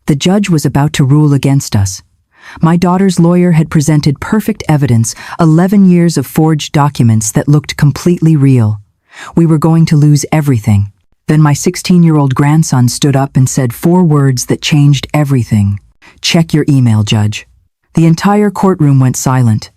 The judge was about to rule against us. My daughter's lawyer had presented perfect evidence, 11 years of forged documents that looked completely real. We were going to lose everything. Then my 16-year-old grandson stood up and said 4 words that changed everything. "Check your email, Judge." The entire courtroom went silent.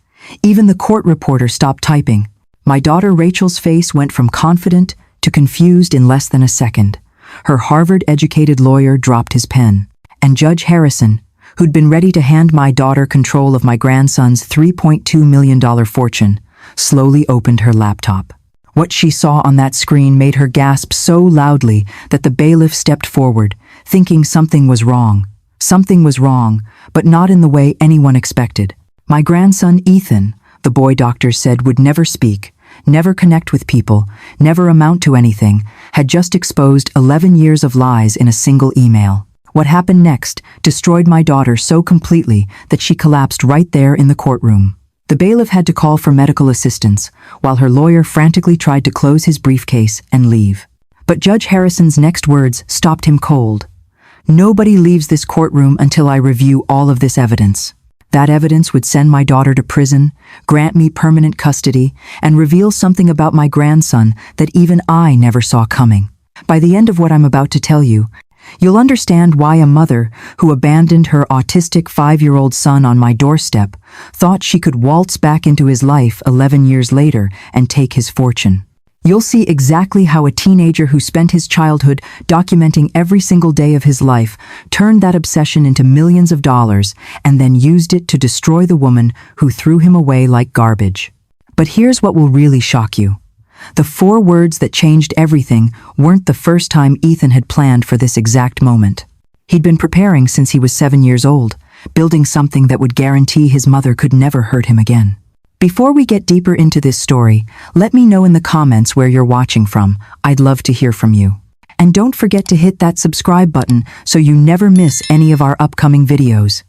Even the court reporter stopped typing. My daughter Rachel's face went from confident to confused in less than a second. Her Harvard-educated lawyer dropped his pen. And Judge Harrison, who'd been ready to hand my daughter control of my grandson's $3.2 million fortune, slowly opened her laptop. What she saw on that screen made her gasp so loudly that the bailiff stepped forward, thinking something was wrong. Something was wrong, but not in the way anyone expected. My grandson Ethan, the boy doctors said would never speak, never connect with people, never amount to anything, had just exposed 11 years of lies in a single email. What happened next destroyed my daughter so completely that she collapsed right there in the courtroom. The bailiff had to call for medical assistance, while her lawyer frantically tried to close his briefcase and leave. But Judge Harrison's next words stopped him cold. "Nobody leaves this courtroom until I review all of this evidence." That evidence would send my daughter to prison, grant me permanent custody, and reveal something about my grandson that even I never saw coming. By the end of what I'm about to tell you, you'll understand why a mother who abandoned her autistic 5-year-old son on my doorstep thought she could waltz back into his life 11 years later and take his fortune. You'll see exactly how a teenager who spent his childhood documenting every single day of his life turned that obsession into millions of dollars and then used it to destroy the woman who threw him away like garbage. But here's what will really shock you. The 4 words that changed everything weren't the first time Ethan had planned for this exact moment. He'd been preparing since he was 7 years old, building something that would guarantee his mother could never hurt him again. Before we get deeper into this story, let me know in the comments where you're watching from. I'd love to hear from you. And don't forget to hit that subscribe button so you never miss any of our upcoming videos.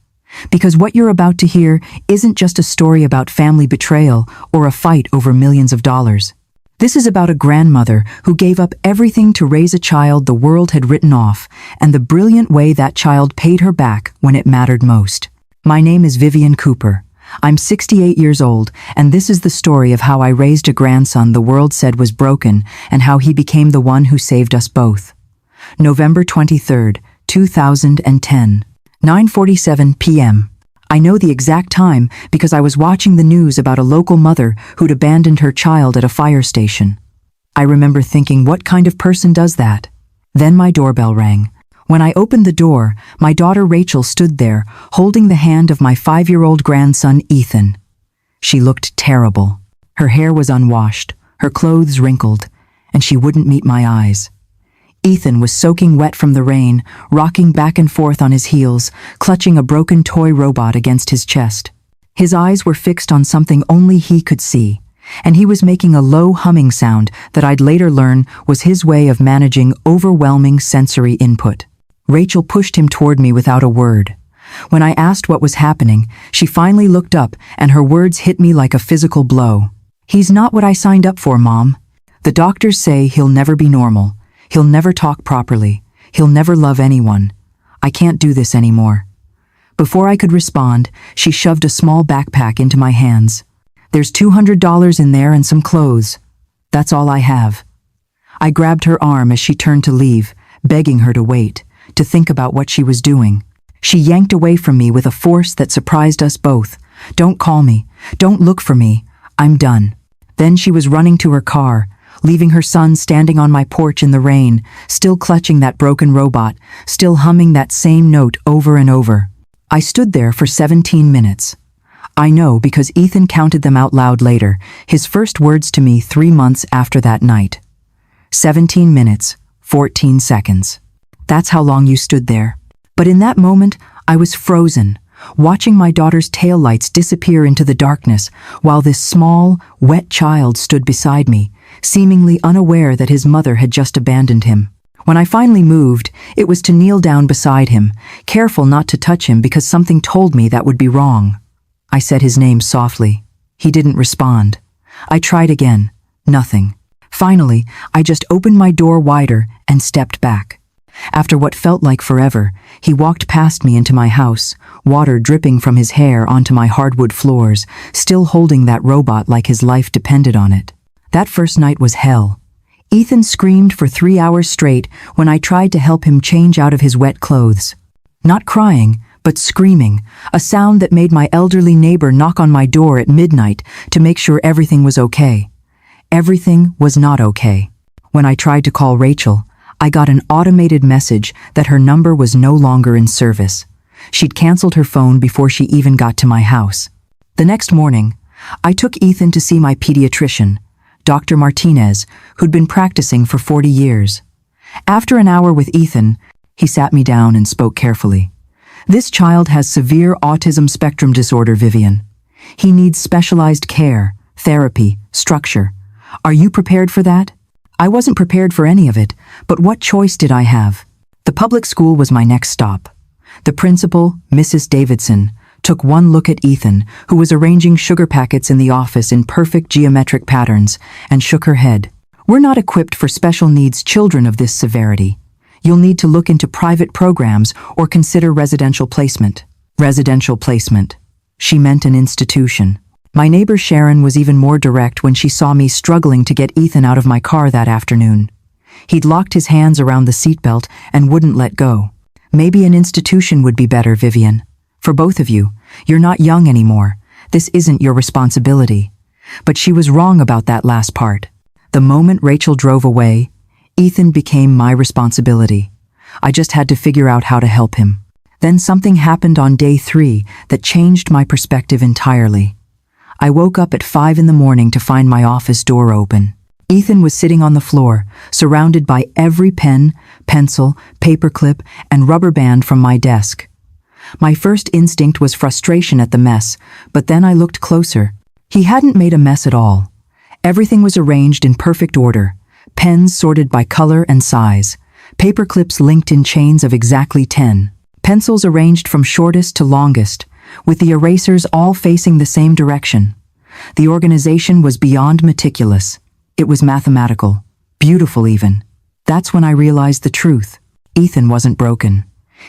Because what you're about to hear isn't just a story about family betrayal or a fight over millions of dollars. This is about a grandmother who gave up everything to raise a child the world had written off, and the brilliant way that child paid her back when it mattered most. My name is Vivian Cooper. I'm 68 years old, and this is the story of how I raised a grandson the world said was broken and how he became the one who saved us both. November 23rd, 2010, 9:47 p.m. I know the exact time because I was watching the news about a local mother who'd abandoned her child at a fire station. I remember thinking, what kind of person does that? Then my doorbell rang. When I opened the door, my daughter Rachel stood there, holding the hand of my 5-year-old grandson Ethan. She looked terrible. Her hair was unwashed, her clothes wrinkled, and she wouldn't meet my eyes. Ethan was soaking wet from the rain, rocking back and forth on his heels, clutching a broken toy robot against his chest. His eyes were fixed on something only he could see, and he was making a low humming sound that I'd later learn was his way of managing overwhelming sensory input. Rachel pushed him toward me without a word. When I asked what was happening, she finally looked up and her words hit me like a physical blow. "He's not what I signed up for, Mom. The doctors say he'll never be normal. He'll never talk properly. He'll never love anyone. I can't do this anymore." Before I could respond, she shoved a small backpack into my hands. "There's $200 in there and some clothes. That's all I have." I grabbed her arm as she turned to leave, begging her to wait, to think about what she was doing. She yanked away from me with a force that surprised us both. "Don't call me. Don't look for me. I'm done." Then she was running to her car, leaving her son standing on my porch in the rain, still clutching that broken robot, still humming that same note over and over. I stood there for 17 minutes. I know because Ethan counted them out loud later, his first words to me 3 months after that night. 17 minutes, 14 seconds. That's how long you stood there. But in that moment, I was frozen, watching my daughter's taillights disappear into the darkness, while this small, wet child stood beside me, seemingly unaware that his mother had just abandoned him. When I finally moved, it was to kneel down beside him, careful not to touch him because something told me that would be wrong. I said his name softly. He didn't respond. I tried again. Nothing. Finally, I just opened my door wider and stepped back. After what felt like forever, he walked past me into my house, water dripping from his hair onto my hardwood floors, still holding that robot like his life depended on it. That first night was hell. Ethan screamed for 3 hours straight when I tried to help him change out of his wet clothes. Not crying, but screaming, a sound that made my elderly neighbor knock on my door at midnight to make sure everything was okay. Everything was not okay. When I tried to call Rachel, I got an automated message that her number was no longer in service. She'd canceled her phone before she even got to my house. The next morning, I took Ethan to see my pediatrician, Dr. Martinez, who'd been practicing for 40 years. After an hour with Ethan, he sat me down and spoke carefully. This child has severe autism spectrum disorder, Vivian. He needs specialized care, therapy, structure. Are you prepared for that? I wasn't prepared for any of it, but what choice did I have? The public school was my next stop. The principal, Mrs. Davidson, took one look at Ethan, who was arranging sugar packets in the office in perfect geometric patterns, and shook her head. We're not equipped for special needs children of this severity. You'll need to look into private programs or consider residential placement. Residential placement. She meant an institution. My neighbor Sharon was even more direct when she saw me struggling to get Ethan out of my car that afternoon. He'd locked his hands around the seatbelt and wouldn't let go. Maybe an institution would be better, Vivian. For both of you, you're not young anymore. This isn't your responsibility. But she was wrong about that last part. The moment Rachel drove away, Ethan became my responsibility. I just had to figure out how to help him. Then something happened on day 3 that changed my perspective entirely. I woke up at 5 in the morning to find my office door open. Ethan was sitting on the floor, surrounded by every pen, pencil, paperclip, and rubber band from my desk. My first instinct was frustration at the mess, but then I looked closer. He hadn't made a mess at all. Everything was arranged in perfect order, pens sorted by color and size, paperclips linked in chains of exactly 10, pencils arranged from shortest to longest, with the erasers all facing the same direction. The organization was beyond meticulous. It was mathematical, beautiful even. That's when I realized the truth. Ethan wasn't broken.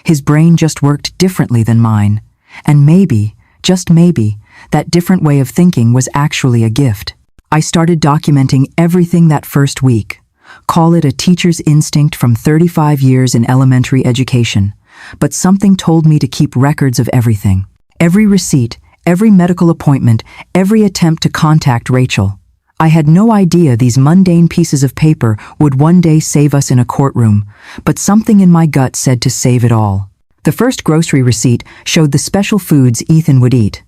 His brain just worked differently than mine. And maybe, just maybe, that different way of thinking was actually a gift. I started documenting everything that first week. Call it a teacher's instinct from 35 years in elementary education. But something told me to keep records of everything. Every receipt, every medical appointment, every attempt to contact Rachel. I had no idea these mundane pieces of paper would one day save us in a courtroom, but something in my gut said to save it all. The first grocery receipt showed the special foods Ethan would eat.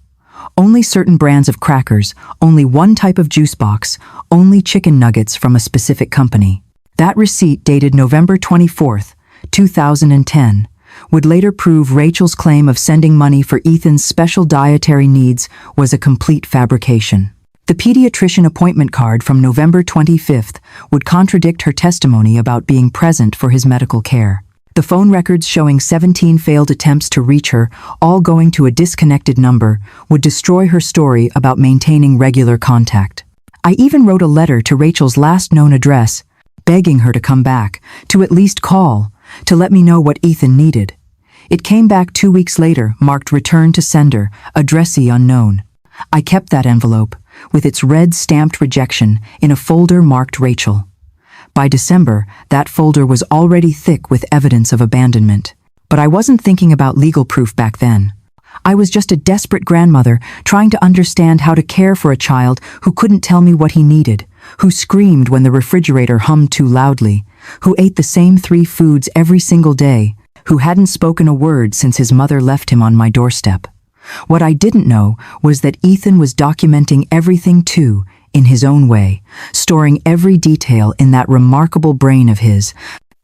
Only certain brands of crackers, only one type of juice box, only chicken nuggets from a specific company. That receipt, dated November 24th, 2010, would later prove Rachel's claim of sending money for Ethan's special dietary needs was a complete fabrication. The pediatrician appointment card from November 25th would contradict her testimony about being present for his medical care. The phone records showing 17 failed attempts to reach her, all going to a disconnected number, would destroy her story about maintaining regular contact. I even wrote a letter to Rachel's last known address, begging her to come back, to at least call, to let me know what Ethan needed. It came back 2 weeks later, marked return to sender, addressee unknown. I kept that envelope, with its red stamped rejection, in a folder marked Rachel. By December, that folder was already thick with evidence of abandonment. But I wasn't thinking about legal proof back then. I was just a desperate grandmother trying to understand how to care for a child who couldn't tell me what he needed, who screamed when the refrigerator hummed too loudly, who ate the same 3 foods every single day, who hadn't spoken a word since his mother left him on my doorstep. What I didn't know was that Ethan was documenting everything too, in his own way, storing every detail in that remarkable brain of his,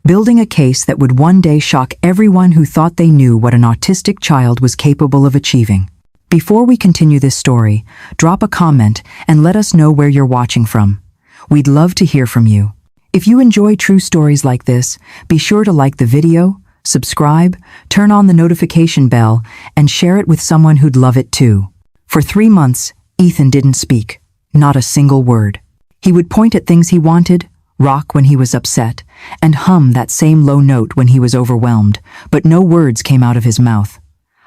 building a case that would one day shock everyone who thought they knew what an autistic child was capable of achieving. Before we continue this story, drop a comment and let us know where you're watching from. We'd love to hear from you. If you enjoy true stories like this, be sure to like the video, subscribe, turn on the notification bell, and share it with someone who'd love it too. For 3 months, Ethan didn't speak. Not a single word. He would point at things he wanted, rock when he was upset, and hum that same low note when he was overwhelmed, but no words came out of his mouth.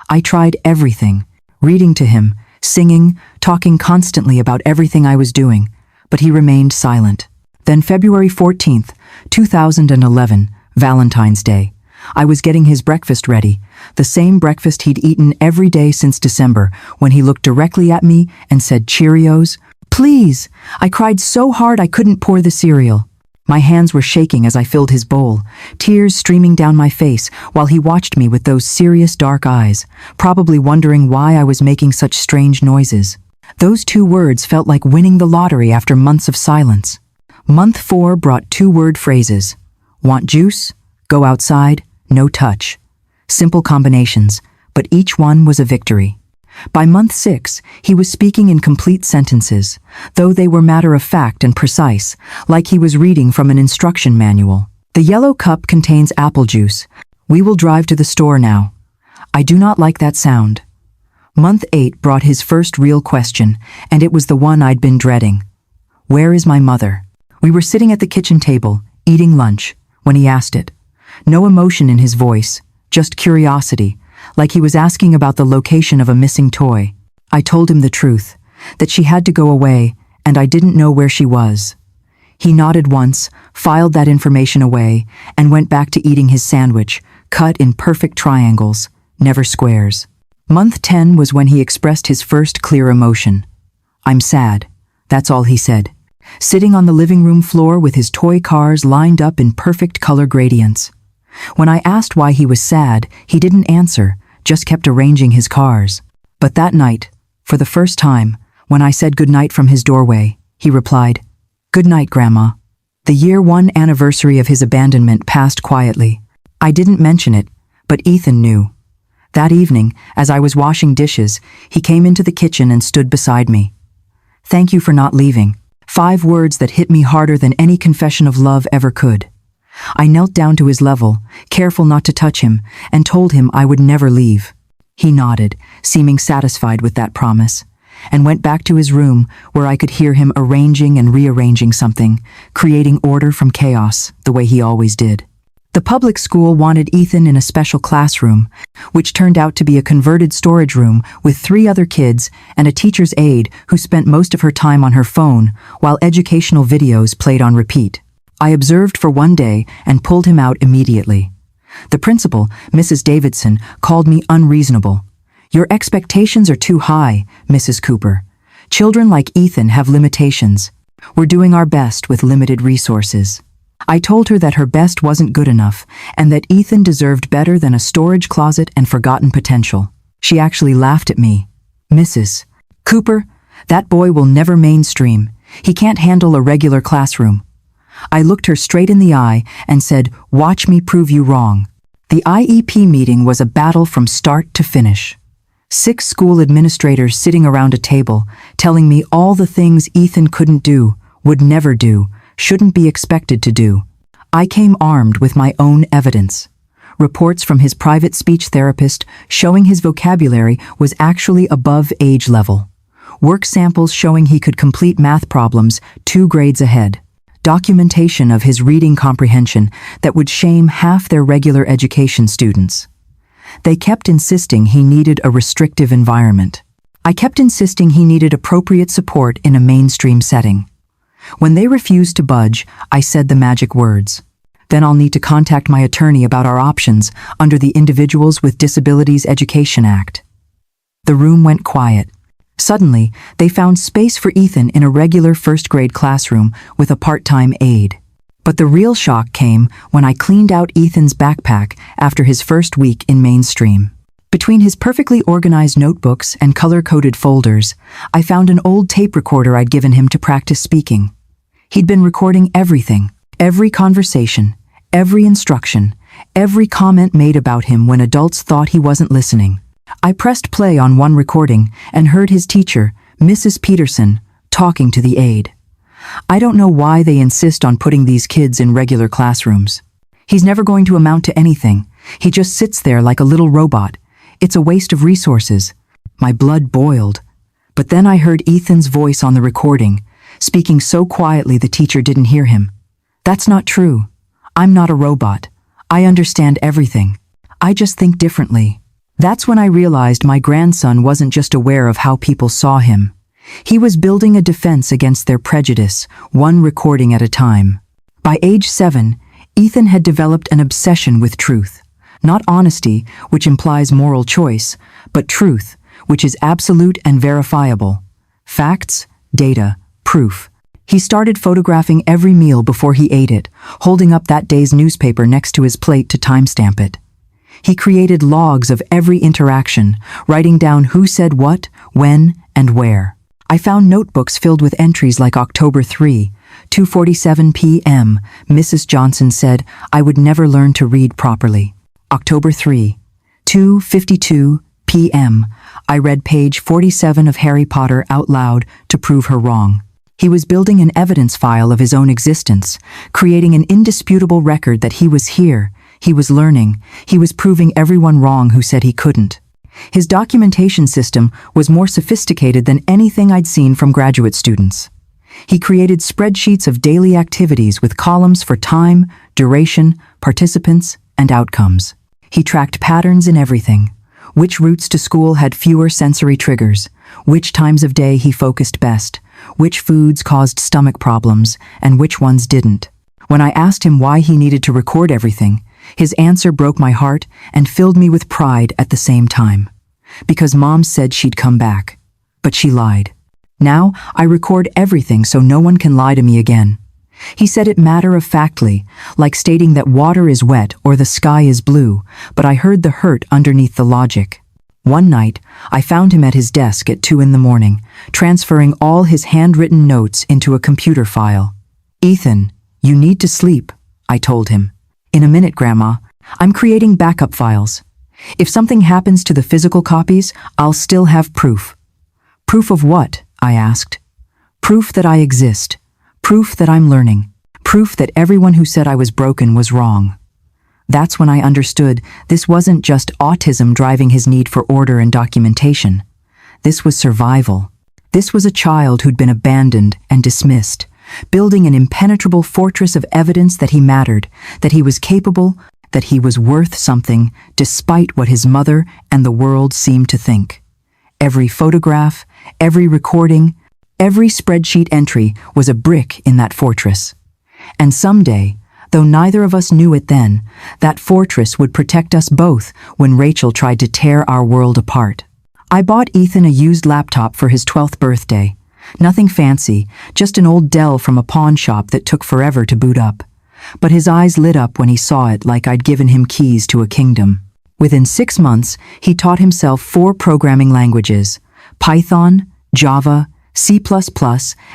I tried everything, reading to him, singing, talking constantly about everything I was doing, but he remained silent. Then February 14th, 2011, Valentine's Day. I was getting his breakfast ready, the same breakfast he'd eaten every day since December, when he looked directly at me and said, "Cheerios?" "Please!" I cried so hard I couldn't pour the cereal. My hands were shaking as I filled his bowl, tears streaming down my face while he watched me with those serious dark eyes, probably wondering why I was making such strange noises. Those 2 words felt like winning the lottery after months of silence. Month 4 brought 2-word phrases. Want juice? Go outside? No touch. Simple combinations, but each one was a victory. By month 6, he was speaking in complete sentences, though they were matter-of-fact and precise, like he was reading from an instruction manual. The yellow cup contains apple juice. We will drive to the store now. I do not like that sound. Month 8 brought his first real question, and it was the one I'd been dreading. Where is my mother? We were sitting at the kitchen table, eating lunch, when he asked it. No emotion in his voice, just curiosity, like he was asking about the location of a missing toy. I told him the truth, that she had to go away, and I didn't know where she was. He nodded once, filed that information away, and went back to eating his sandwich, cut in perfect triangles, never squares. Month 10 was when he expressed his first clear emotion. I'm sad. That's all he said. Sitting on the living room floor with his toy cars lined up in perfect color gradients. When I asked why he was sad, he didn't answer, just kept arranging his cars. But that night, for the first time, when I said goodnight from his doorway, he replied, "Good night, Grandma." The year 1 anniversary of his abandonment passed quietly. I didn't mention it, but Ethan knew. That evening, as I was washing dishes, he came into the kitchen and stood beside me. Thank you for not leaving. 5 words that hit me harder than any confession of love ever could. I knelt down to his level, careful not to touch him, and told him I would never leave. He nodded, seeming satisfied with that promise, and went back to his room where I could hear him arranging and rearranging something, creating order from chaos, the way he always did. The public school wanted Ethan in a special classroom, which turned out to be a converted storage room with 3 other kids and a teacher's aide who spent most of her time on her phone while educational videos played on repeat. I observed for 1 day and pulled him out immediately. The principal, Mrs. Davidson, called me unreasonable. Your expectations are too high, Mrs. Cooper. Children like Ethan have limitations. We're doing our best with limited resources. I told her that her best wasn't good enough and that Ethan deserved better than a storage closet and forgotten potential. She actually laughed at me. Mrs. Cooper, that boy will never mainstream. He can't handle a regular classroom. I looked her straight in the eye and said, watch me prove you wrong. The IEP meeting was a battle from start to finish. 6 school administrators sitting around a table, telling me all the things Ethan couldn't do, would never do, shouldn't be expected to do. I came armed with my own evidence. Reports from his private speech therapist showing his vocabulary was actually above age level. Work samples showing he could complete math problems 2 grades ahead. Documentation of his reading comprehension that would shame half their regular education students. They kept insisting he needed a restrictive environment. I kept insisting he needed appropriate support in a mainstream setting. When they refused to budge, I said the magic words. Then I'll need to contact my attorney about our options under the Individuals with Disabilities Education Act. The room went quiet. Suddenly, they found space for Ethan in a regular first-grade classroom with a part-time aide. But the real shock came when I cleaned out Ethan's backpack after his first week in mainstream. Between his perfectly organized notebooks and color-coded folders, I found an old tape recorder I'd given him to practice speaking. He'd been recording everything, every conversation, every instruction, every comment made about him when adults thought he wasn't listening. I pressed play on one recording and heard his teacher, Mrs. Peterson, talking to the aide. I don't know why they insist on putting these kids in regular classrooms. He's never going to amount to anything. He just sits there like a little robot. It's a waste of resources. My blood boiled. But then I heard Ethan's voice on the recording, speaking so quietly the teacher didn't hear him. That's not true. I'm not a robot. I understand everything. I just think differently. That's when I realized my grandson wasn't just aware of how people saw him. He was building a defense against their prejudice, one recording at a time. By age 7, Ethan had developed an obsession with truth. Not honesty, which implies moral choice, but truth, which is absolute and verifiable. Facts, data, proof. He started photographing every meal before he ate it, holding up that day's newspaper next to his plate to timestamp it. He created logs of every interaction, writing down who said what, when, and where. I found notebooks filled with entries like October 3, 2:47 p.m., Mrs. Johnson said I would never learn to read properly. October 3, 2:52 p.m., I read page 47 of Harry Potter out loud to prove her wrong. He was building an evidence file of his own existence, creating an indisputable record that he was here, he was learning, he was proving everyone wrong who said he couldn't. His documentation system was more sophisticated than anything I'd seen from graduate students. He created spreadsheets of daily activities with columns for time, duration, participants, and outcomes. He tracked patterns in everything. Which routes to school had fewer sensory triggers, which times of day he focused best, which foods caused stomach problems, and which ones didn't. When I asked him why he needed to record everything, his answer broke my heart and filled me with pride at the same time. Because Mom said she'd come back. But she lied. Now I record everything so no one can lie to me again. He said it matter-of-factly, like stating that water is wet or the sky is blue, but I heard the hurt underneath the logic. One night, I found him at his desk at 2 a.m, transferring all his handwritten notes into a computer file. "Ethan, you need to sleep," I told him. "In a minute, Grandma. I'm creating backup files. If something happens to the physical copies, I'll still have proof." "Proof of what?" I asked. "Proof that I exist. Proof that I'm learning. Proof that everyone who said I was broken was wrong." That's when I understood this wasn't just autism driving his need for order and documentation. This was survival. This was a child who'd been abandoned and dismissed, building an impenetrable fortress of evidence that he mattered, that he was capable, that he was worth something, despite what his mother and the world seemed to think. Every photograph, every recording, every spreadsheet entry was a brick in that fortress. And someday, though neither of us knew it then, that fortress would protect us both when Rachel tried to tear our world apart. I bought Ethan a used laptop for his 12th birthday. Nothing fancy, just an old Dell from a pawn shop that took forever to boot up. But his eyes lit up when he saw it like I'd given him keys to a kingdom. Within 6 months, he taught himself 4 programming languages: Python, Java, C++,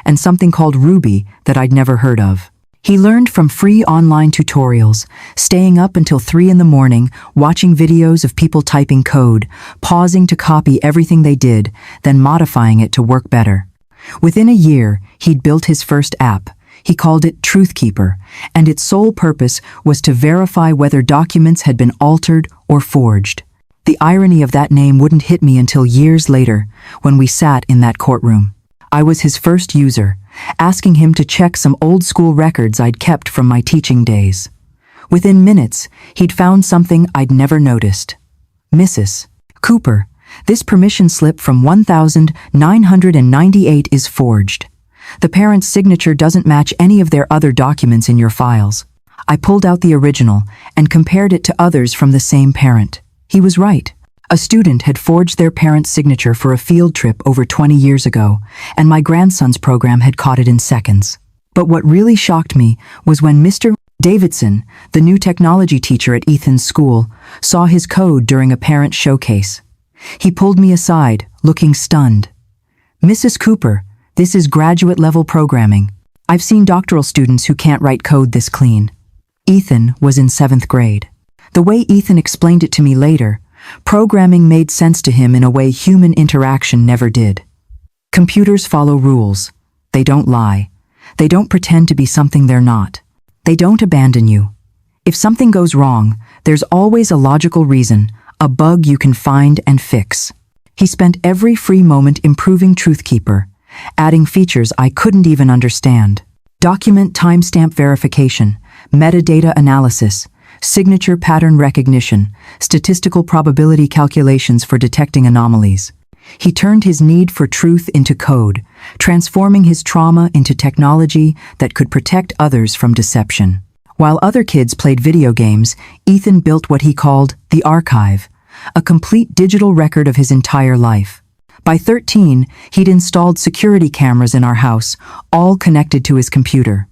and something called Ruby that I'd never heard of. He learned from free online tutorials, staying up until 3 a.m, watching videos of people typing code, pausing to copy everything they did, then modifying it to work better. Within a year, he'd built his first app. He called it Truthkeeper, and its sole purpose was to verify whether documents had been altered or forged. The irony of that name wouldn't hit me until years later, when we sat in that courtroom. I was his first user, asking him to check some old-school records I'd kept from my teaching days. Within minutes, he'd found something I'd never noticed. "Mrs. Cooper, this permission slip from 1998 is forged. The parent's signature doesn't match any of their other documents in your files." I pulled out the original and compared it to others from the same parent. He was right. A student had forged their parent's signature for a field trip over 20 years ago, and my grandson's program had caught it in seconds. But what really shocked me was when Mr. Davidson, the new technology teacher at Ethan's school, saw his code during a parent showcase. He pulled me aside, looking stunned. "Mrs. Cooper, this is graduate-level programming. I've seen doctoral students who can't write code this clean." Ethan was in 7th grade. The way Ethan explained it to me later, programming made sense to him in a way human interaction never did. Computers follow rules. They don't lie. They don't pretend to be something they're not. They don't abandon you. If something goes wrong, there's always a logical reason, a bug you can find and fix. He spent every free moment improving Truthkeeper, adding features I couldn't even understand. document timestamp verification, metadata analysis, signature pattern recognition, statistical probability calculations for detecting anomalies. He turned his need for truth into code, transforming his trauma into technology that could protect others from deception. While other kids played video games, Ethan built what he called the archive, a complete digital record of his entire life. By 13, he'd installed security cameras in our house, all connected to his computer.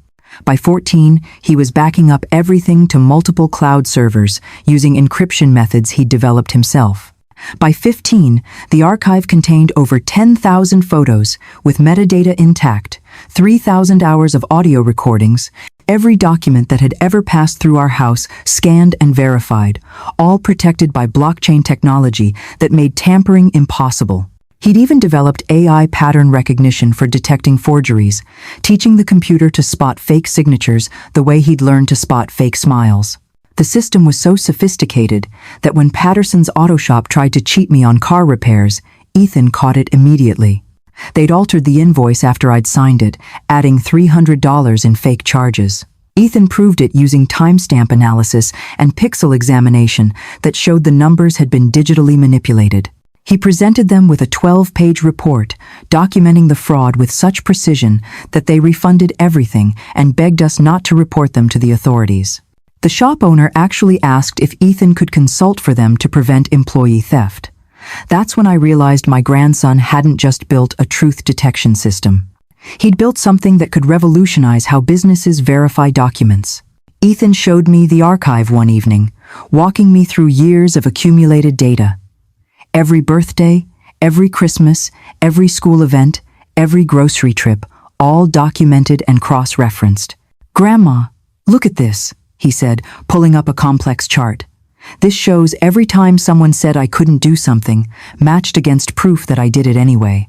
By 14, he was backing up everything to multiple cloud servers using encryption methods he'd developed himself. By 15, the archive contained over 10,000 photos with metadata intact, 3,000 hours of audio recordings, every document that had ever passed through our house scanned and verified, all protected by blockchain technology that made tampering impossible. He'd even developed AI pattern recognition for detecting forgeries, teaching the computer to spot fake signatures the way he'd learned to spot fake smiles. The system was so sophisticated that when Patterson's auto shop tried to cheat me on car repairs, Ethan caught it immediately. They'd altered the invoice after I'd signed it, adding $300 in fake charges. Ethan proved it using timestamp analysis and pixel examination that showed the numbers had been digitally manipulated. He presented them with a 12-page report documenting the fraud with such precision that they refunded everything and begged us not to report them to the authorities. The shop owner actually asked if Ethan could consult for them to prevent employee theft. That's when I realized my grandson hadn't just built a truth detection system. He'd built something that could revolutionize how businesses verify documents. Ethan showed me the archive one evening, walking me through years of accumulated data. Every birthday, every Christmas, every school event, every grocery trip, all documented and cross-referenced. "Grandma, look at this," he said, pulling up a complex chart. "This shows every time someone said I couldn't do something, matched against proof that I did it anyway."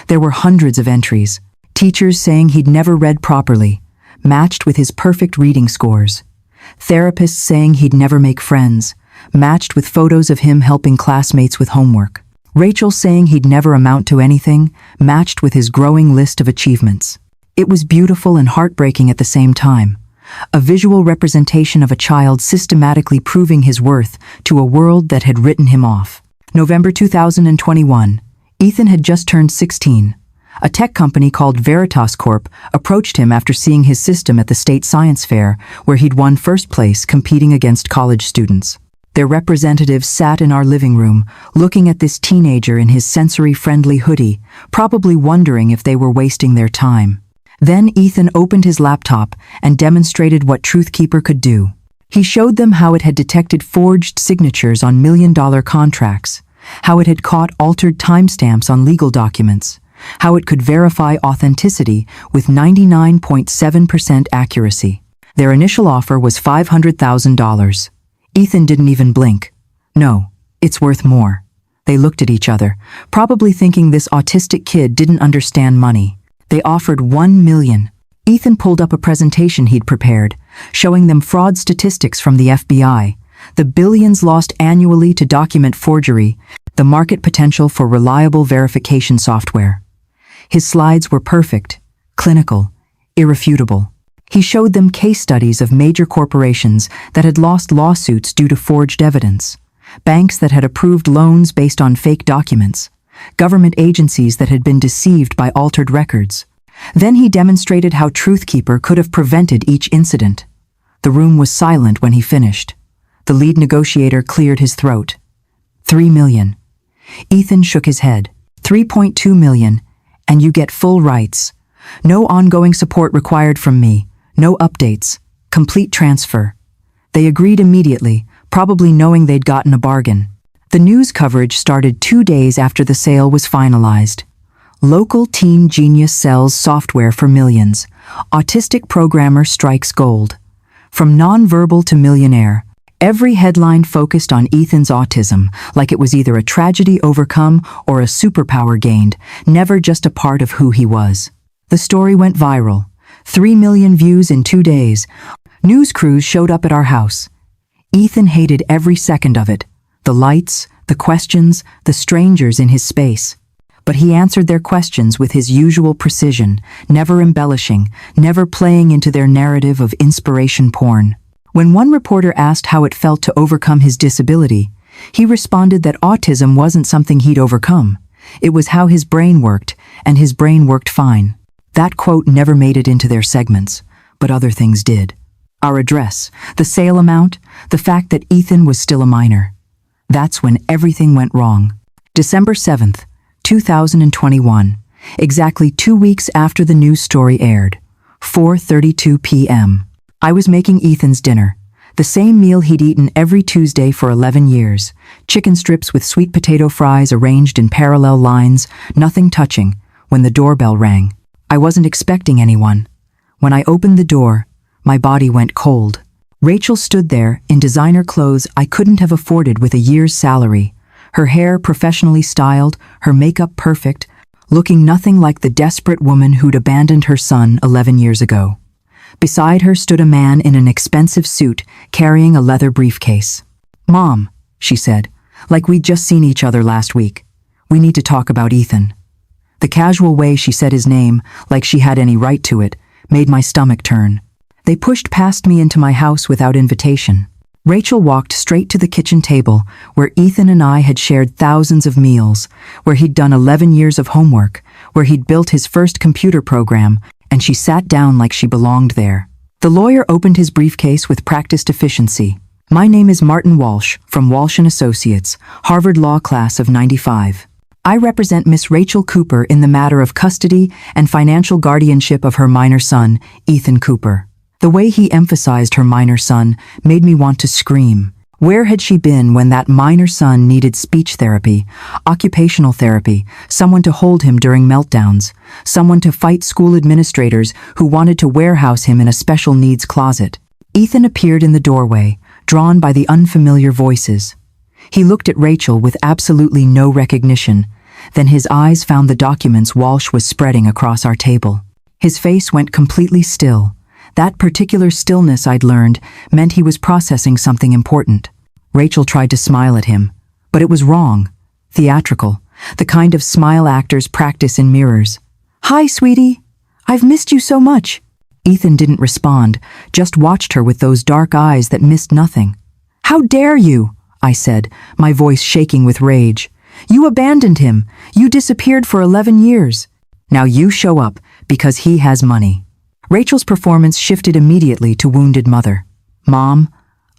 There were hundreds of entries. Teachers saying he'd never read properly, matched with his perfect reading scores. Therapists saying he'd never make friends, matched with photos of him helping classmates with homework. Rachel saying he'd never amount to anything, matched with his growing list of achievements. It was beautiful and heartbreaking at the same time. A visual representation of a child systematically proving his worth to a world that had written him off. November 2021. Ethan had just turned 16. A tech company called Veritas Corp approached him after seeing his system at the state science fair, where he'd won first place competing against college students. Their representatives sat in our living room, looking at this teenager in his sensory-friendly hoodie, probably wondering if they were wasting their time. Then Ethan opened his laptop and demonstrated what Truthkeeper could do. He showed them how it had detected forged signatures on million-dollar contracts, how it had caught altered timestamps on legal documents, how it could verify authenticity with 99.7% accuracy. Their initial offer was $500,000. Ethan didn't even blink. "No, it's worth more." They looked at each other, probably thinking this autistic kid didn't understand money. They offered $1 million. Ethan pulled up a presentation he'd prepared, showing them fraud statistics from the FBI, the billions lost annually to document forgery, the market potential for reliable verification software. His slides were perfect, clinical, irrefutable. He showed them case studies of major corporations that had lost lawsuits due to forged evidence, banks that had approved loans based on fake documents, government agencies that had been deceived by altered records. Then he demonstrated how Truthkeeper could have prevented each incident. The room was silent when he finished. The lead negotiator cleared his throat. $3 million. Ethan shook his head. $3.2 million, and you get full rights. No ongoing support required from me. No updates. Complete transfer. They agreed immediately, probably knowing they'd gotten a bargain. The news coverage started 2 days after the sale was finalized. Local teen genius sells software for millions. Autistic programmer strikes gold. From nonverbal to millionaire, every headline focused on Ethan's autism, like it was either a tragedy overcome or a superpower gained, never just a part of who he was. The story went viral. 3 million views in 2 days. News crews showed up at our house. Ethan hated every second of it. The lights, the questions, the strangers in his space. But he answered their questions with his usual precision, never embellishing, never playing into their narrative of inspiration porn. When one reporter asked how it felt to overcome his disability, he responded that autism wasn't something he'd overcome. It was how his brain worked, and his brain worked fine. That quote never made it into their segments, but other things did. Our address, the sale amount, the fact that Ethan was still a minor. That's when everything went wrong. December 7th, 2021, exactly 2 weeks after the news story aired, 4:32 p.m. I was making Ethan's dinner, the same meal he'd eaten every Tuesday for 11 years, chicken strips with sweet potato fries arranged in parallel lines, nothing touching, when the doorbell rang. I wasn't expecting anyone. When I opened the door, my body went cold. Rachel stood there in designer clothes I couldn't have afforded with a year's salary, her hair professionally styled, her makeup perfect, looking nothing like the desperate woman who'd abandoned her son 11 years ago. Beside her stood a man in an expensive suit, carrying a leather briefcase. "Mom," she said, like we'd just seen each other last week. "We need to talk about Ethan." The casual way she said his name, like she had any right to it, made my stomach turn. They pushed past me into my house without invitation. Rachel walked straight to the kitchen table, where Ethan and I had shared thousands of meals, where he'd done 11 years of homework, where he'd built his first computer program, and she sat down like she belonged there. The lawyer opened his briefcase with practiced efficiency. "My name is Martin Walsh, from Walsh & Associates, Harvard Law Class of '95. I represent Miss Rachel Cooper in the matter of custody and financial guardianship of her minor son, Ethan Cooper." The way he emphasized her minor son made me want to scream. Where had she been when that minor son needed speech therapy, occupational therapy, someone to hold him during meltdowns, someone to fight school administrators who wanted to warehouse him in a special needs closet? Ethan appeared in the doorway, drawn by the unfamiliar voices. He looked at Rachel with absolutely no recognition. Then his eyes found the documents Walsh was spreading across our table. His face went completely still. That particular stillness, I'd learned, meant he was processing something important. Rachel tried to smile at him, but it was wrong, theatrical, the kind of smile actors practice in mirrors. "Hi, sweetie. I've missed you so much." Ethan didn't respond, just watched her with those dark eyes that missed nothing. "How dare you?" I said, my voice shaking with rage. "You abandoned him. You disappeared for 11 years. Now you show up because he has money." Rachel's performance shifted immediately to wounded mother. "Mom,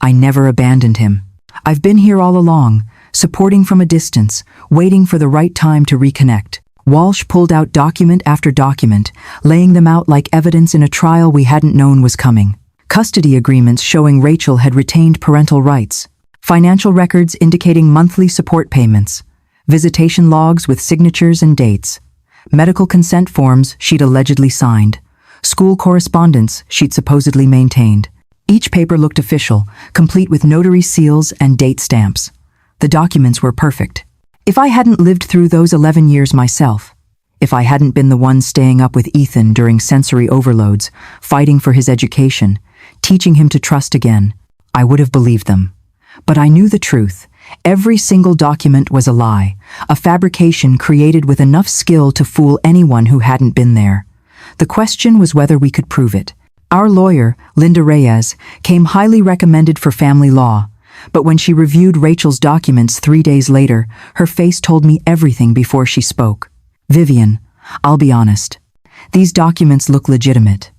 I never abandoned him. I've been here all along, supporting from a distance, waiting for the right time to reconnect." Walsh pulled out document after document, laying them out like evidence in a trial we hadn't known was coming. Custody agreements showing Rachel had retained parental rights. Financial records indicating monthly support payments. Visitation logs with signatures and dates. Medical consent forms she'd allegedly signed. School correspondence she'd supposedly maintained. Each paper looked official, complete with notary seals and date stamps. The documents were perfect. If I hadn't lived through those 11 years myself, if I hadn't been the one staying up with Ethan during sensory overloads, fighting for his education, teaching him to trust again, I would have believed them. But I knew the truth. Every single document was a lie, a fabrication created with enough skill to fool anyone who hadn't been there. The question was whether we could prove it. Our lawyer, Linda Reyes, came highly recommended for family law, but when she reviewed Rachel's documents 3 days later, her face told me everything before she spoke. "Vivian, I'll be honest. These documents look legitimate.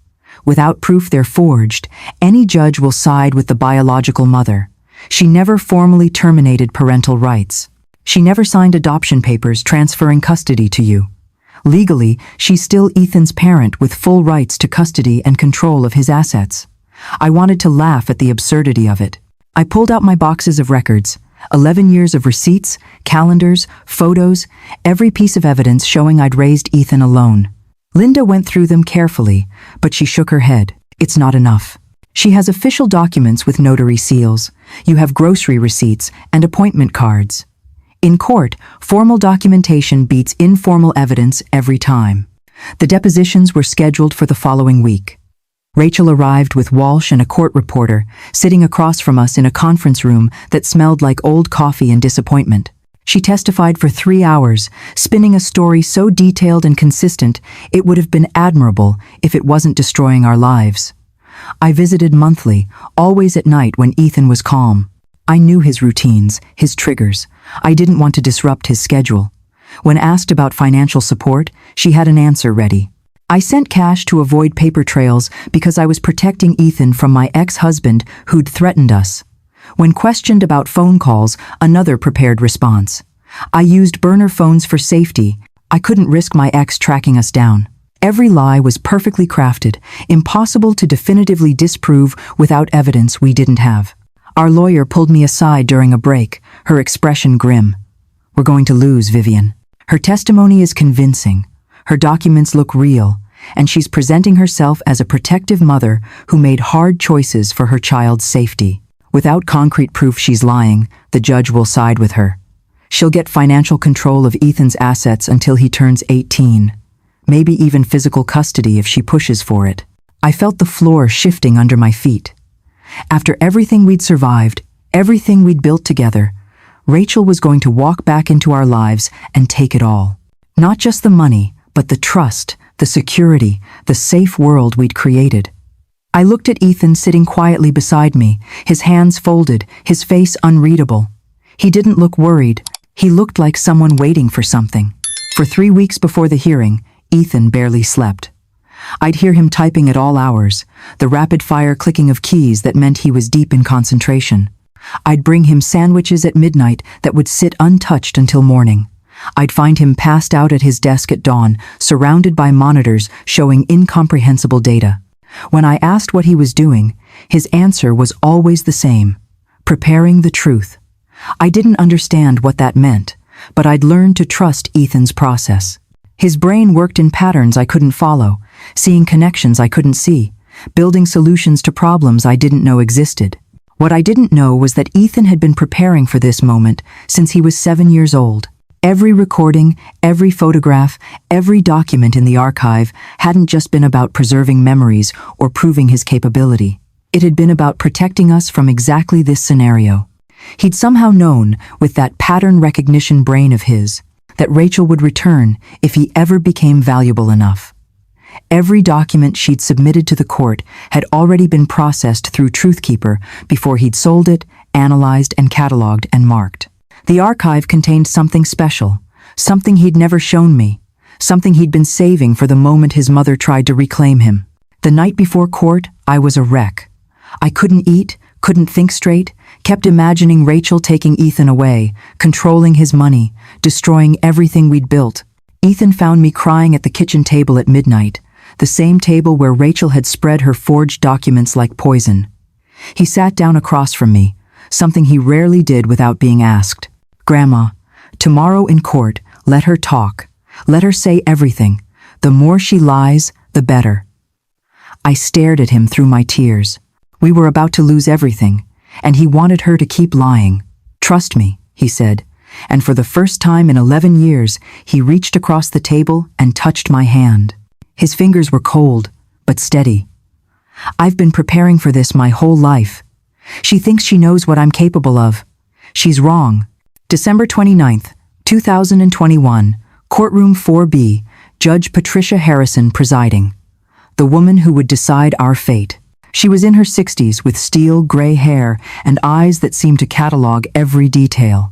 Without proof they're forged, any judge will side with the biological mother. She never formally terminated parental rights. She never signed adoption papers transferring custody to you. Legally, she's still Ethan's parent with full rights to custody and control of his assets." I wanted to laugh at the absurdity of it. I pulled out my boxes of records, 11 years of receipts, calendars, photos, every piece of evidence showing I'd raised Ethan alone. Linda went through them carefully, but she shook her head. "It's not enough. She has official documents with notary seals. You have grocery receipts and appointment cards. In court, formal documentation beats informal evidence every time." The depositions were scheduled for the following week. Rachel arrived with Walsh and a court reporter, sitting across from us in a conference room that smelled like old coffee and disappointment. She testified for 3 hours, spinning a story so detailed and consistent it would have been admirable if it wasn't destroying our lives. I visited monthly, always at night when Ethan was calm. I knew his routines, his triggers. I didn't want to disrupt his schedule. When asked about financial support, she had an answer ready. I sent cash to avoid paper trails because I was protecting Ethan from my ex-husband who'd threatened us. When questioned about phone calls, another prepared response. I used burner phones for safety. I couldn't risk my ex tracking us down. Every lie was perfectly crafted, impossible to definitively disprove without evidence we didn't have. Our lawyer pulled me aside during a break, her expression grim. "We're going to lose, Vivian. Her testimony is convincing. Her documents look real, and she's presenting herself as a protective mother who made hard choices for her child's safety. Without concrete proof she's lying, the judge will side with her. She'll get financial control of Ethan's assets until he turns 18. Maybe even physical custody if she pushes for it." I felt the floor shifting under my feet. After everything we'd survived, everything we'd built together, Rachel was going to walk back into our lives and take it all. Not just the money, but the trust, the security, the safe world we'd created. I looked at Ethan sitting quietly beside me, his hands folded, his face unreadable. He didn't look worried. He looked like someone waiting for something. For 3 weeks before the hearing, Ethan barely slept. I'd hear him typing at all hours, the rapid-fire clicking of keys that meant he was deep in concentration. I'd bring him sandwiches at midnight that would sit untouched until morning. I'd find him passed out at his desk at dawn, surrounded by monitors showing incomprehensible data. When I asked what he was doing, his answer was always the same: preparing the truth. I didn't understand what that meant, but I'd learned to trust Ethan's process. His brain worked in patterns I couldn't follow, seeing connections I couldn't see, building solutions to problems I didn't know existed. What I didn't know was that Ethan had been preparing for this moment since he was 7 years old. Every recording, every photograph, every document in the archive hadn't just been about preserving memories or proving his capability. It had been about protecting us from exactly this scenario. He'd somehow known, with that pattern recognition brain of his, that Rachel would return if he ever became valuable enough. Every document she'd submitted to the court had already been processed through Truthkeeper before he'd sold it, analyzed and cataloged and marked. The archive contained something special, something he'd never shown me, something he'd been saving for the moment his mother tried to reclaim him. The night before court, I was a wreck. I couldn't eat, couldn't think straight, kept imagining Rachel taking Ethan away, controlling his money, destroying everything we'd built. Ethan found me crying at the kitchen table at midnight, the same table where Rachel had spread her forged documents like poison. He sat down across from me, something he rarely did without being asked. "Grandma, tomorrow in court, let her talk. Let her say everything. The more she lies, the better." I stared at him through my tears. We were about to lose everything, and he wanted her to keep lying. "Trust me," he said, and for the first time in 11 years, he reached across the table and touched my hand. His fingers were cold, but steady. "I've been preparing for this my whole life. She thinks she knows what I'm capable of. She's wrong." December 29th, 2021, Courtroom 4B, Judge Patricia Harrison presiding. The woman who would decide our fate. She was in her 60s with steel gray hair and eyes that seemed to catalog every detail.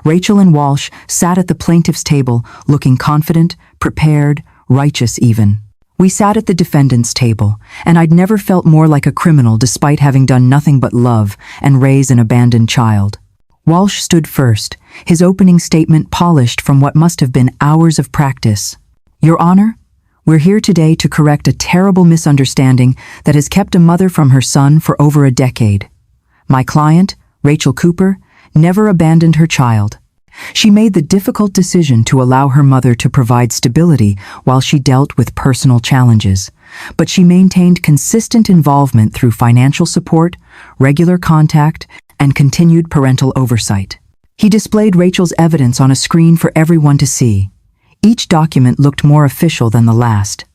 Rachel and Walsh sat at the plaintiff's table, looking confident, prepared, righteous even. We sat at the defendant's table, and I'd never felt more like a criminal despite having done nothing but love and raise an abandoned child. Walsh stood first, his opening statement polished from what must have been hours of practice. "Your Honor, we're here today to correct a terrible misunderstanding that has kept a mother from her son for over a decade. My client, Rachel Cooper, never abandoned her child. She made the difficult decision to allow her mother to provide stability while she dealt with personal challenges, but she maintained consistent involvement through financial support, regular contact, and continued parental oversight." He displayed Rachel's evidence on a screen for everyone to see. Each document looked more official than the last.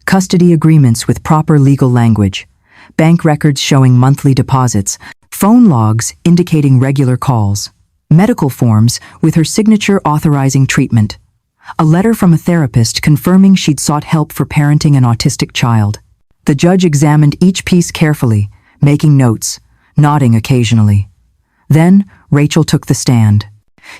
Custody agreements with proper legal language, bank records showing monthly deposits, phone logs indicating regular calls. medical forms with her signature authorizing treatment, a letter from a therapist confirming she'd sought help for parenting an autistic child. The judge examined each piece carefully, making notes, nodding occasionally. Then, Rachel took the stand.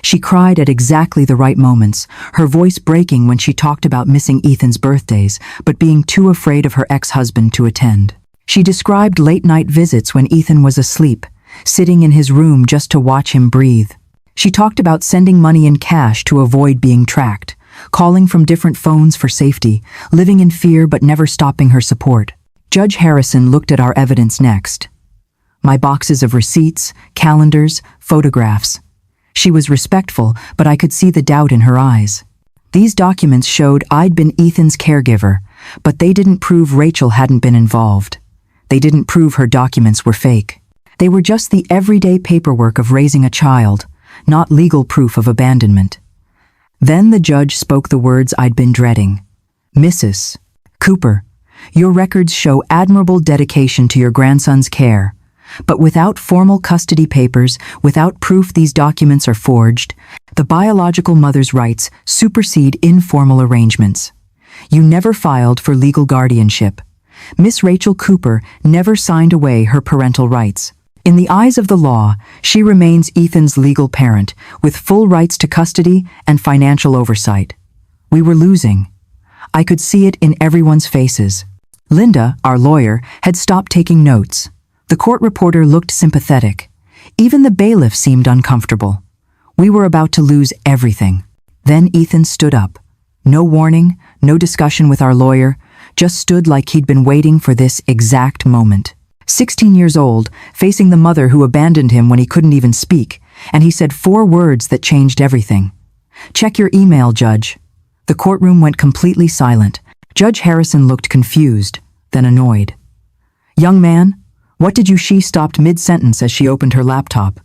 She cried at exactly the right moments, her voice breaking when she talked about missing Ethan's birthdays, but being too afraid of her ex-husband to attend. She described late-night visits when Ethan was asleep, sitting in his room just to watch him breathe. She talked about sending money in cash to avoid being tracked, calling from different phones for safety, living in fear but never stopping her support. Judge Harrison looked at our evidence next. My boxes of receipts, calendars, photographs. She was respectful, but I could see the doubt in her eyes. These documents showed I'd been Ethan's caregiver, but they didn't prove Rachel hadn't been involved. They didn't prove her documents were fake. They were just the everyday paperwork of raising a child, not legal proof of abandonment. Then the judge spoke the words I'd been dreading. Mrs. Cooper, your records show admirable dedication to your grandson's care, but without formal custody papers, without proof these documents are forged, the biological mother's rights supersede informal arrangements. You never filed for legal guardianship. Miss Rachel Cooper never signed away her parental rights. In the eyes of the law, she remains Ethan's legal parent, with full rights to custody and financial oversight. We were losing. I could see it in everyone's faces. Linda, our lawyer, had stopped taking notes. The court reporter looked sympathetic. Even the bailiff seemed uncomfortable. We were about to lose everything. Then Ethan stood up. No warning, no discussion with our lawyer, just stood like he'd been waiting for this exact moment. 16 years old, facing the mother who abandoned him when he couldn't even speak, and he said 4 words that changed everything. Check your email, Judge. The courtroom went completely silent. Judge Harrison looked confused, then annoyed. Young man, what did you? She stopped mid-sentence as she opened her laptop.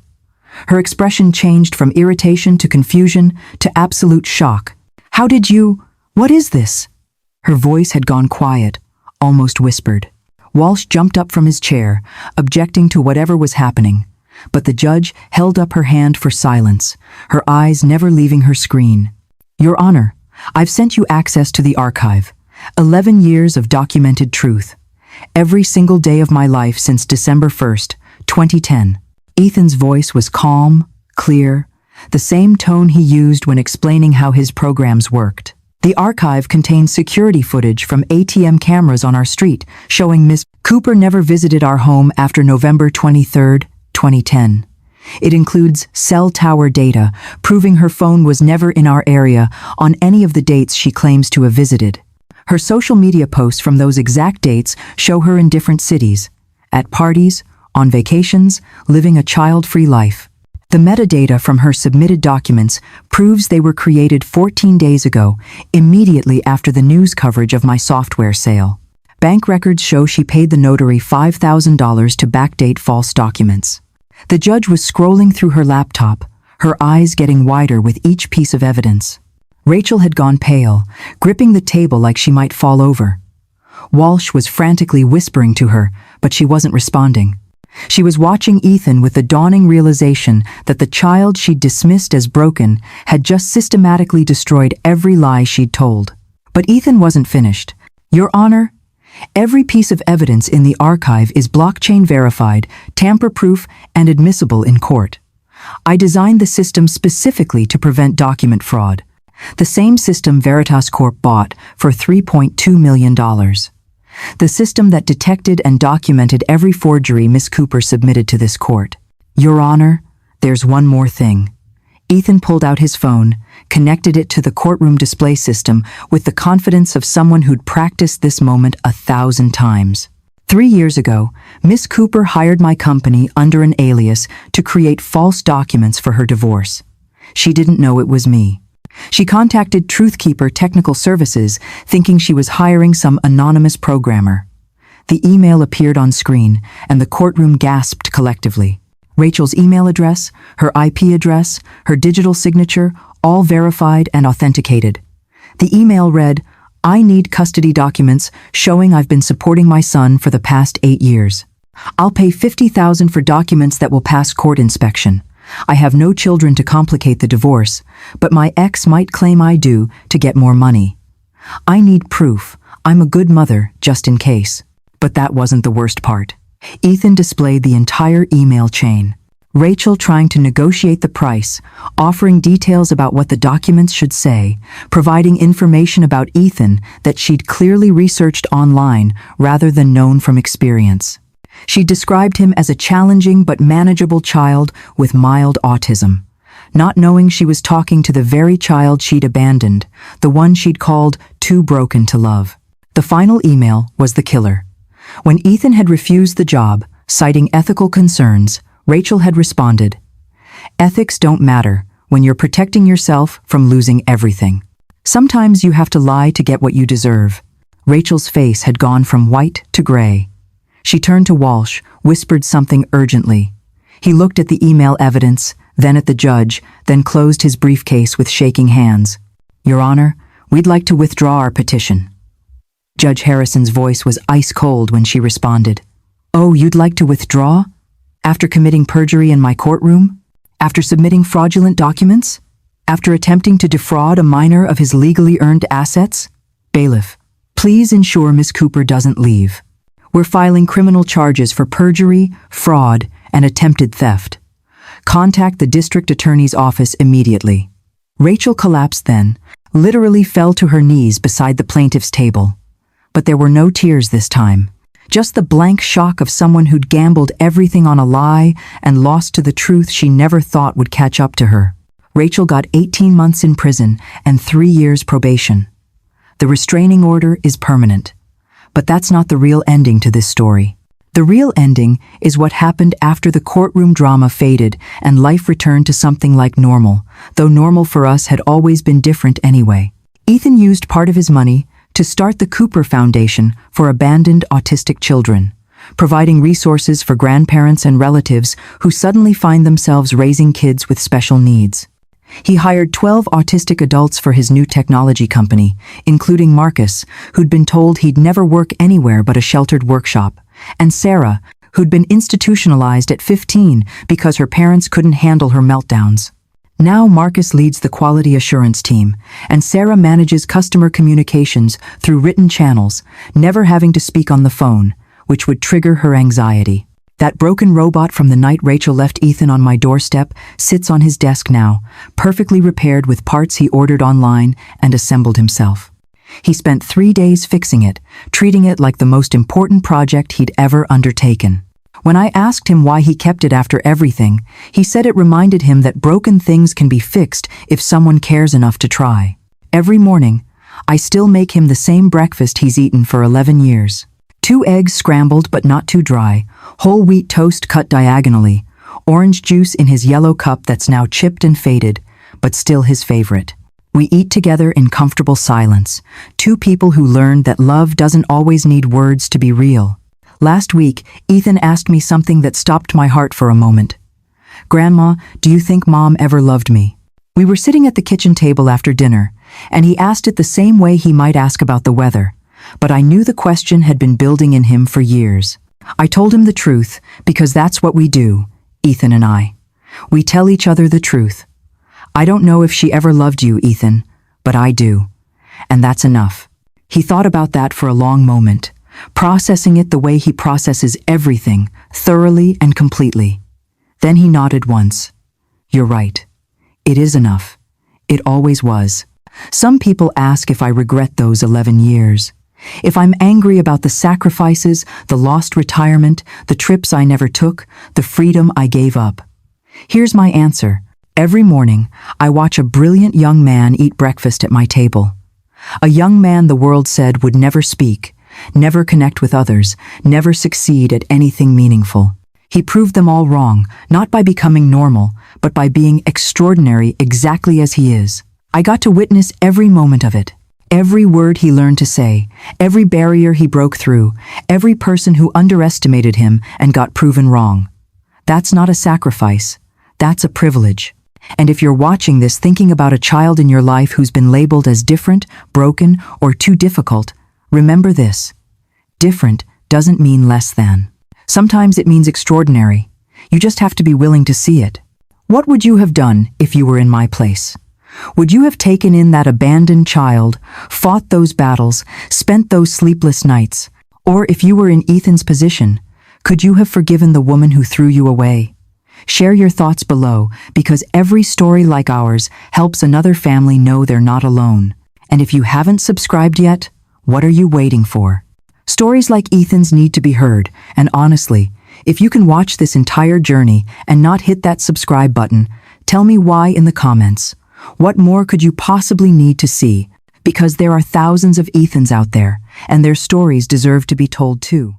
Her expression changed from irritation to confusion to absolute shock. How did you? What is this? Her voice had gone quiet, almost whispered. Walsh jumped up from his chair, objecting to whatever was happening, but the judge held up her hand for silence, her eyes never leaving her screen. Your Honor, I've sent you access to the archive. 11 years of documented truth. Every single day of my life since December 1st, 2010. Ethan's voice was calm, clear, the same tone he used when explaining how his programs worked. The archive contains security footage from ATM cameras on our street, showing Miss Cooper never visited our home after November 23, 2010. It includes cell tower data, proving her phone was never in our area on any of the dates she claims to have visited. Her social media posts from those exact dates show her in different cities, at parties, on vacations, living a child-free life. The metadata from her submitted documents proves they were created 14 days ago, immediately after the news coverage of my software sale. Bank records show she paid the notary $5,000 to backdate false documents. The judge was scrolling through her laptop, her eyes getting wider with each piece of evidence. Rachel had gone pale, gripping the table like she might fall over. Walsh was frantically whispering to her, but she wasn't responding. She was watching Ethan with the dawning realization that the child she'd dismissed as broken had just systematically destroyed every lie she'd told. But Ethan wasn't finished. Your Honor, every piece of evidence in the archive is blockchain verified, tamper-proof, and admissible in court. I designed the system specifically to prevent document fraud. The same system Veritas Corp bought for $3.2 million. The system that detected and documented every forgery Miss Cooper submitted to this court. Your Honor, there's one more thing. Ethan pulled out his phone, connected it to the courtroom display system with the confidence of someone who'd practiced this moment 1,000 times. 3 years ago, Miss Cooper hired my company under an alias to create false documents for her divorce. She didn't know it was me. She contacted Truthkeeper Technical Services, thinking she was hiring some anonymous programmer. The email appeared on screen, and the courtroom gasped collectively. Rachel's email address, her IP address, her digital signature, all verified and authenticated. The email read, I need custody documents showing I've been supporting my son for the past 8 years. I'll pay $50,000 for documents that will pass court inspection. I have no children to complicate the divorce, but my ex might claim I do to get more money. I need proof. I'm a good mother, just in case. But that wasn't the worst part. Ethan displayed the entire email chain. Rachel trying to negotiate the price, offering details about what the documents should say, providing information about Ethan that she'd clearly researched online rather than known from experience. She described him as a challenging but manageable child with mild autism, not knowing she was talking to the very child she'd abandoned, the one she'd called too broken to love. The final email was the killer. When Ethan had refused the job, citing ethical concerns, Rachel had responded, "Ethics don't matter when you're protecting yourself from losing everything. Sometimes you have to lie to get what you deserve." Rachel's face had gone from white to gray. She turned to Walsh, whispered something urgently. He looked at the email evidence, then at the judge, then closed his briefcase with shaking hands. "Your Honor, we'd like to withdraw our petition." Judge Harrison's voice was ice cold when she responded. "Oh, you'd like to withdraw? After committing perjury in my courtroom? After submitting fraudulent documents? After attempting to defraud a minor of his legally earned assets? Bailiff, please ensure Miss Cooper doesn't leave. We're filing criminal charges for perjury, fraud, and attempted theft. Contact the district attorney's office immediately." Rachel collapsed then, literally fell to her knees beside the plaintiff's table. But there were no tears this time. Just the blank shock of someone who'd gambled everything on a lie and lost to the truth she never thought would catch up to her. Rachel got 18 months in prison and 3 years probation. The restraining order is permanent. But that's not the real ending to this story. The real ending is what happened after the courtroom drama faded and life returned to something like normal, though normal for us had always been different anyway. Ethan used part of his money to start the Cooper Foundation for abandoned autistic children, providing resources for grandparents and relatives who suddenly find themselves raising kids with special needs. He hired 12 autistic adults for his new technology company, including Marcus, who'd been told he'd never work anywhere but a sheltered workshop, and Sarah, who'd been institutionalized at 15 because her parents couldn't handle her meltdowns. Now Marcus leads the quality assurance team, and Sarah manages customer communications through written channels, never having to speak on the phone, which would trigger her anxiety. That broken robot from the night Rachel left Ethan on my doorstep sits on his desk now, perfectly repaired with parts he ordered online and assembled himself. He spent 3 days fixing it, treating it like the most important project he'd ever undertaken. When I asked him why he kept it after everything, he said it reminded him that broken things can be fixed if someone cares enough to try. Every morning, I still make him the same breakfast he's eaten for 11 years. 2 eggs scrambled but not too dry, whole wheat toast cut diagonally, orange juice in his yellow cup that's now chipped and faded, but still his favorite. We eat together in comfortable silence, 2 people who learned that love doesn't always need words to be real. Last week, Ethan asked me something that stopped my heart for a moment. "Grandma, do you think Mom ever loved me?" We were sitting at the kitchen table after dinner, and he asked it the same way he might ask about the weather, but I knew the question had been building in him for years. I told him the truth, because that's what we do, Ethan and I. We tell each other the truth. "I don't know if she ever loved you, Ethan, but I do. And that's enough." He thought about that for a long moment, processing it the way he processes everything, thoroughly and completely. Then he nodded once. "You're right. It is enough. It always was. Some people ask if I regret those 11 years. If I'm angry about the sacrifices, the lost retirement, the trips I never took, the freedom I gave up. Here's my answer. Every morning, I watch a brilliant young man eat breakfast at my table. A young man the world said would never speak, never connect with others, never succeed at anything meaningful. He proved them all wrong, not by becoming normal, but by being extraordinary exactly as he is. I got to witness every moment of it. Every word he learned to say, every barrier he broke through, every person who underestimated him and got proven wrong. That's not a sacrifice. That's a privilege. And if you're watching this thinking about a child in your life who's been labeled as different, broken, or too difficult, remember this. Different doesn't mean less than. Sometimes it means extraordinary. You just have to be willing to see it. What would you have done if you were in my place? Would you have taken in that abandoned child, fought those battles, spent those sleepless nights? Or if you were in Ethan's position, could you have forgiven the woman who threw you away? Share your thoughts below, because every story like ours helps another family know they're not alone. And if you haven't subscribed yet, what are you waiting for? Stories like Ethan's need to be heard, and honestly, if you can watch this entire journey and not hit that subscribe button, tell me why in the comments. What more could you possibly need to see? Because there are thousands of Ethans out there, and their stories deserve to be told too.